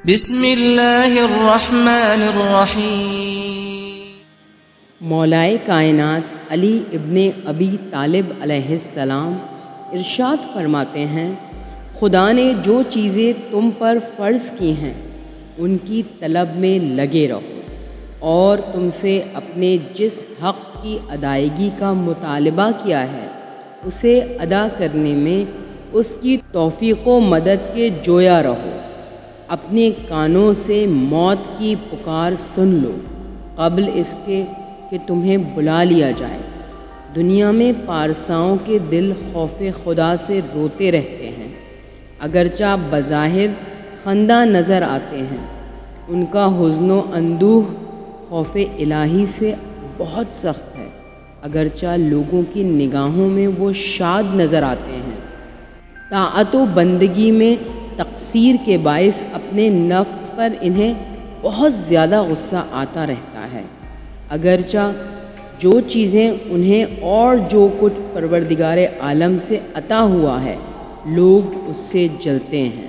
بسم اللہ الرحمن الرحیم۔ مولائے کائنات علی ابن ابی طالب علیہ السلام ارشاد فرماتے ہیں، خدا نے جو چیزیں تم پر فرض کی ہیں ان کی طلب میں لگے رہو، اور تم سے اپنے جس حق کی ادائیگی کا مطالبہ کیا ہے اسے ادا کرنے میں اس کی توفیق و مدد کے جویا رہو۔ اپنے کانوں سے موت کی پکار سن لو قبل اس کے کہ تمہیں بلا لیا جائے۔ دنیا میں پارساؤں کے دل خوف خدا سے روتے رہتے ہیں، اگرچہ بظاہر خندہ نظر آتے ہیں۔ ان کا حزن و اندوہ خوف الہی سے بہت سخت ہے، اگرچہ لوگوں کی نگاہوں میں وہ شاد نظر آتے ہیں۔ طاعت و بندگی میں تقصیر کے باعث اپنے نفس پر انہیں بہت زیادہ غصہ آتا رہتا ہے، اگرچہ جو چیزیں انہیں اور جو کچھ پروردگار عالم سے عطا ہوا ہے لوگ اس سے جلتے ہیں۔